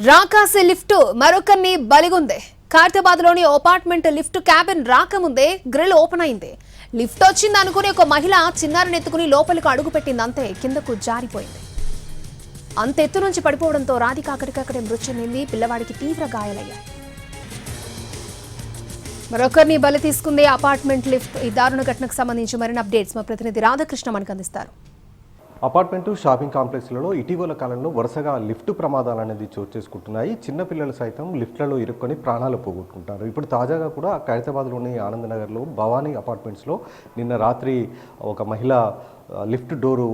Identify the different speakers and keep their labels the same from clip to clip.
Speaker 1: రాకాసి లిఫ్ట్ మరొకరిని బలిగుంది. ఖైరతాబాద్లోని apartment lift cabin రాకముందే గ్రిల్ ఓపెన్ అయింది. లిఫ్ట్ వచ్చింది అనుకుని ఒక మహిళ చిన్నారిని ఎత్తుకుని లోపలికి అడుగుపెట్టింది. అంతే కిందకు జారిపోయింది. అంత ఎత్తు నుంచి పడిపోవడంతో రాధిక అక్కడికక్కడే మృతి చెందింది. పిల్లవాడికి తీవ్ర గాయాలయ్యాయి. మరొకరిని బలి తీసుకుంది అపార్ట్మెంట్ లిఫ్ట్. ఈ దారుణ ఘటనకు సంబంధించి మరిన్ని అప్డేట్స్ మా ప్రతినిధి రాధాకృష్ణ మనకు అందిస్తారు.
Speaker 2: అపార్ట్మెంటు షాపింగ్ కాంప్లెక్స్లలో ఇటీవల కాలంలో వరుసగా లిఫ్ట్ ప్రమాదాలు అనేది చోటు చేసుకుంటున్నాయి. చిన్నపిల్లలు సైతం లిఫ్ట్లలో ఇరుక్కొని ప్రాణాలు పోగొట్టుకుంటారు. ఇప్పుడు తాజాగా కూడా ఖైరతాబాద్లోని ఆనందనగర్లో భవానీ అపార్ట్మెంట్స్లో నిన్న రాత్రి ఒక మహిళ లిఫ్ట్ డోరు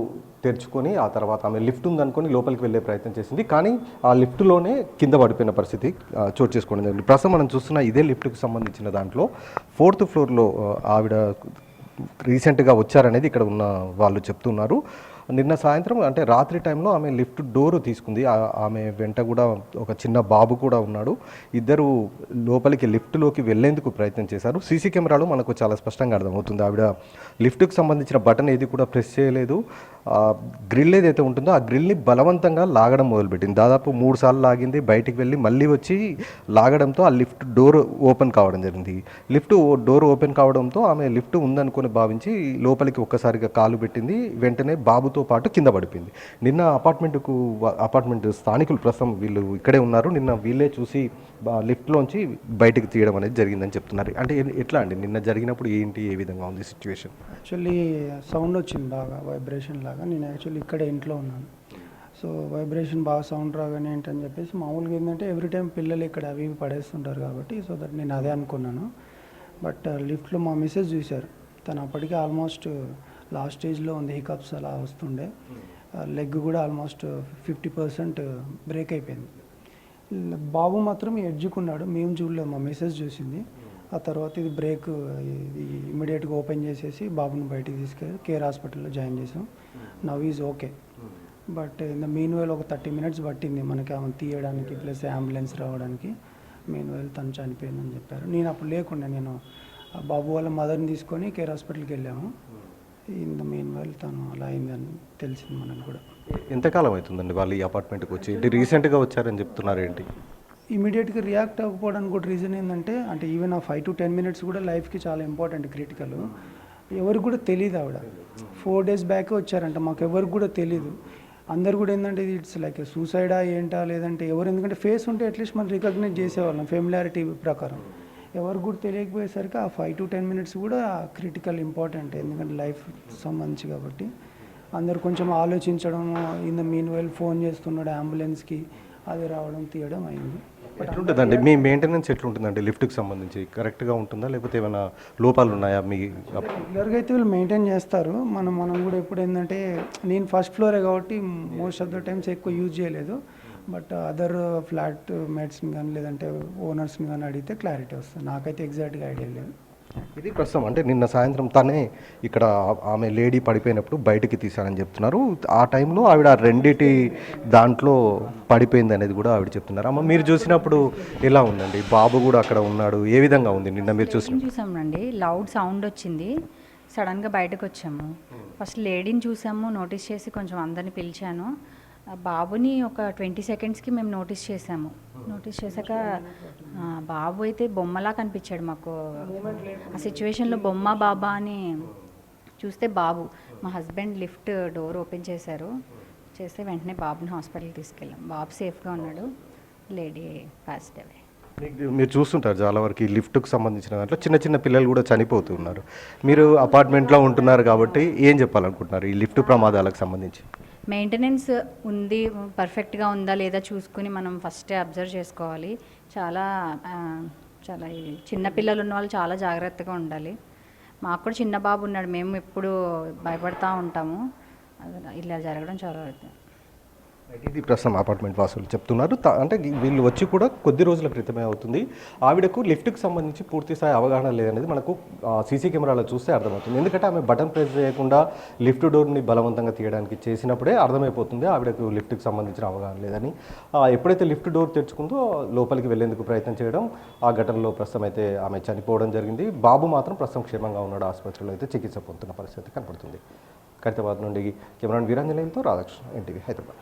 Speaker 2: తెరుచుకొని ఆ తర్వాత ఆమె లిఫ్ట్ ఉందనుకొని లోపలికి వెళ్ళే ప్రయత్నం చేసింది. కానీ ఆ లిఫ్ట్లోనే కింద పడిపోయిన పరిస్థితి చోటు చేసుకోవడం జరిగింది. ప్రస్తుతం మనం చూస్తున్న ఇదే లిఫ్ట్కి సంబంధించిన దాంట్లో 4th ఫ్లోర్లో ఆవిడ రీసెంట్గా వచ్చారనేది ఇక్కడ ఉన్న వాళ్ళు చెప్తున్నారు. నిన్న సాయంత్రం అంటే రాత్రి టైంలో ఆమె లిఫ్ట్ డోరు తీసుకుంది. ఆమె వెంట కూడా ఒక చిన్న బాబు కూడా ఉన్నాడు. ఇద్దరు లోపలికి లిఫ్ట్లోకి వెళ్లేందుకు ప్రయత్నం చేశారు. సీసీ కెమెరాలో మనకు చాలా స్పష్టంగా అర్థమవుతుంది. ఆవిడ లిఫ్ట్కి సంబంధించిన బటన్ ఏది కూడా ప్రెస్ చేయలేదు. గ్రిల్ ఏదైతే ఉంటుందో ఆ గ్రిల్ని బలవంతంగా లాగడం మొదలుపెట్టింది. దాదాపు 3 సార్లు లాగింది. బయటికి వెళ్ళి మళ్ళీ వచ్చి లాగడంతో ఆ లిఫ్ట్ డోర్ ఓపెన్ కావడం జరిగింది. లిఫ్ట్ డోర్ ఓపెన్ కావడంతో ఆమె లిఫ్ట్ ఉందనుకొని భావించి లోపలికి ఒక్కసారిగా కాలు పెట్టింది. వెంటనే బాబుతో పాటు కింద పడిపోయింది. నిన్న అపార్ట్మెంట్ స్థానికులు ప్రస్తుతం వీళ్ళు ఇక్కడే ఉన్నారు. నిన్న వీళ్ళే చూసి లిఫ్ట్లోంచి బయటకు తీయడం అనేది జరిగిందని చెప్తున్నారు. అంటే ఎట్లా అండి నిన్న జరిగినప్పుడు ఏ విధంగా ఉంది సిచ్యువేషన్?
Speaker 3: యాక్చువల్లీ సౌండ్ వచ్చింది బాగా, వైబ్రేషన్ లాగా. నేను యాక్చువల్లీ ఇక్కడే ఇంట్లో ఉన్నాను. సో వైబ్రేషన్ బాగా సౌండ్ రాగానే ఏంటని చెప్పేసి మామూలుగా ఏంటంటే ఎవ్రీ టైం పిల్లలు ఇక్కడ అవి పడేస్తుంటారు కాబట్టి సో దట్ నేను అదే అనుకున్నాను. బట్ లిఫ్ట్లో మా మిస్సెస్ చూశారు. తను అప్పటికే ఆల్మోస్ట్ లాస్ట్ స్టేజ్లో ఉంది. హికప్స్ అలా వస్తుండే. లెగ్ కూడా ఆల్మోస్ట్ 50% బ్రేక్ అయిపోయింది. బాబు మాత్రం ఎడ్జుకున్నాడు. మేము చూడలేదు, మా మిస్సెస్ చూసింది. ఆ తర్వాత ఇది బ్రేక్ ఇమీడియట్గా ఓపెన్ చేసేసి బాబుని బయటికి తీసుకెళ్ళి కేర్ హాస్పిటల్లో జాయిన్ చేసాం. Now is okay. But in the mean while ఒక 30 minutes పట్టింది మనకి ఆమె తీయడానికి ప్లస్ అంబులెన్స్ రావడానికి. మీన్ వైల్ తను చనిపోయిందని చెప్పారు. నేను అప్పుడు లేకుండా నేను బాబు వాళ్ళ మదర్ని తీసుకొని కేర్ హాస్పిటల్కి వెళ్ళాము. ఇన్ ద మీన్ వైల్ తను అలా అయిందని తెలిసింది మనకు కూడా.
Speaker 2: ఎంతకాలం అవుతుందండి వాళ్ళు ఈ అపార్ట్మెంట్కి వచ్చి? రీసెంట్గా వచ్చారని చెప్తున్నారు. ఏంటి
Speaker 3: ఇమీడియట్గా రియాక్ట్ అవ్వకపోవడానికి కూడా రీజన్ ఏంటంటే అంటే ఈవెన్ ఆ 5 to 10 minutes కూడా లైఫ్కి చాలా ఇంపార్టెంట్, క్రిటికల్. ఎవరికి కూడా తెలియదు. ఆవిడ 4 days బ్యాకే వచ్చారంట. మాకు ఎవరికి కూడా తెలీదు. అందరు కూడా ఏంటంటే ఇట్స్ లైక్ సూసైడా ఏంటా లేదంటే ఎవరు, ఎందుకంటే ఫేస్ ఉంటే అట్లీస్ట్ మనం రికగ్నైజ్ చేసేవాళ్ళం ఫెమిలారిటీ ప్రకారం. ఎవరికి కూడా తెలియకపోయేసరికి ఆ 5 to 10 minutes కూడా క్రిటికల్ ఇంపార్టెంట్, ఎందుకంటే లైఫ్ సంబంధించి కాబట్టి. అందరు కొంచెం ఆలోచించడం, in the mean while phone చేస్తున్నాడు అంబులెన్స్కి, అది రావడం తీయడం అయింది.
Speaker 2: ఎట్లుంటుందండి మీ మెయింటెనెన్స్? ఎట్లుంటుందండి లిఫ్ట్కి సంబంధించి? కరెక్ట్గా ఉంటుందా లేకపోతే ఏమైనా లోపాలు ఉన్నాయా? మీ
Speaker 3: రెగ్యులర్గా అయితే వీళ్ళు మెయింటైన్ చేస్తారు. మనం కూడా ఎప్పుడు ఏంటంటే నేను ఫస్ట్ ఫ్లోరే కాబట్టి మోస్ట్ ఆఫ్ ద టైమ్స్ ఎక్కువ యూజ్ చేయలేదు. బట్ అదర్ ఫ్లాట్ మేట్స్ని కానీ లేదంటే ఓనర్స్ని కానీ అడిగితే క్లారిటీ వస్తుంది. నాకైతే ఎగ్జాక్ట్గా ఐడియా లేదు.
Speaker 2: ఇది ప్రస్తుతం అంటే నిన్న సాయంత్రం తనే ఇక్కడ ఆమె లేడీ పడిపోయినప్పుడు బయటికి తీశారని చెప్తున్నారు. ఆ టైంలో ఆవిడ రెండిటి దాంట్లో పడిపోయింది అనేది కూడా ఆవిడ చెప్తున్నారు. అమ్మ మీరు చూసినప్పుడు ఎలా ఉందండి? బాబు కూడా అక్కడ ఉన్నాడు. ఏ విధంగా ఉంది నిన్న మీరు
Speaker 4: చూసామండి? లౌడ్ సౌండ్ వచ్చింది. సడన్గా బయటకు వచ్చాము. ఫస్ట్ లేడీని చూసాము, నోటీస్ చేసి కొంచెం అందరిని పిలిచాను. బాబుని ఒక 20 secondsకి మేము నోటీస్ చేసాము. నోటీస్ చేశాక బాబు అయితే బొమ్మలా కనిపించాడు మాకు. ఆ సిచ్యువేషన్లో బొమ్మ బాబా అని చూస్తే బాబు. మా హస్బెండ్ లిఫ్ట్ డోర్ ఓపెన్ చేశారు. చేస్తే వెంటనే బాబుని హాస్పిటల్కి తీసుకెళ్ళాం. బాబు సేఫ్గా ఉన్నాడు. లేడీ ఫాస్ట్ అవే.
Speaker 2: మీరు చూస్తుంటారు చాలా వరకు ఈ లిఫ్ట్కి సంబంధించిన దాంట్లో చిన్న చిన్న పిల్లలు కూడా చనిపోతున్నారు. మీరు అపార్ట్మెంట్లో ఉంటున్నారు కాబట్టి ఏం చెప్పాలనుకుంటున్నారు ఈ లిఫ్ట్ ప్రమాదాలకు సంబంధించి?
Speaker 4: మెయింటెనెన్స్ ఉంది, పర్ఫెక్ట్గా ఉందా లేదా చూసుకుని మనం ఫస్టే అబ్జర్వ్ చేసుకోవాలి. చాలా చాలా చిన్నపిల్లలు ఉన్న వాళ్ళు చాలా జాగ్రత్తగా ఉండాలి. మాకు కూడా చిన్న బాబు ఉన్నాడు. మేము ఎప్పుడు భయపడతా ఉంటాము. ఇలా జరగడం చాలా
Speaker 2: ఇది ప్రస్తుతం అపార్ట్మెంట్ వాసులు చెప్తున్నారు. అంటే వీళ్ళు వచ్చి కూడా కొద్ది రోజుల క్రితమే అవుతుంది. ఆవిడకు లిఫ్ట్కి సంబంధించి పూర్తి స్థాయి అవగాహన లేదనేది మనకు సీసీ కెమెరాలో చూస్తే అర్థమవుతుంది. ఎందుకంటే ఆమె బటన్ ప్రెస్ చేయకుండా లిఫ్ట్ డోర్ని బలవంతంగా తీయడానికి చేసినప్పుడే అర్థమైపోతుంది ఆవిడకు లిఫ్ట్కి సంబంధించిన అవగాహన లేదని. ఎప్పుడైతే లిఫ్ట్ డోర్ తెరుచుకుందో లోపలికి వెళ్లేందుకు ప్రయత్నం చేయడం, ఆ ఘటనలో ప్రస్తుతం అయితే ఆమె చనిపోవడం జరిగింది. బాబు మాత్రం ప్రస్తుతం క్షేమంగా ఉన్నాడు. ఆసుపత్రిలో అయితే చికిత్స పొందుతున్న పరిస్థితి కనపడుతుంది. ఖైరతాబాద్ నుండి కెమెరాన్ వీరాంజనేయులతో రాధాకృష్ణ, ఎన్టీవీ, హైదరాబాద్.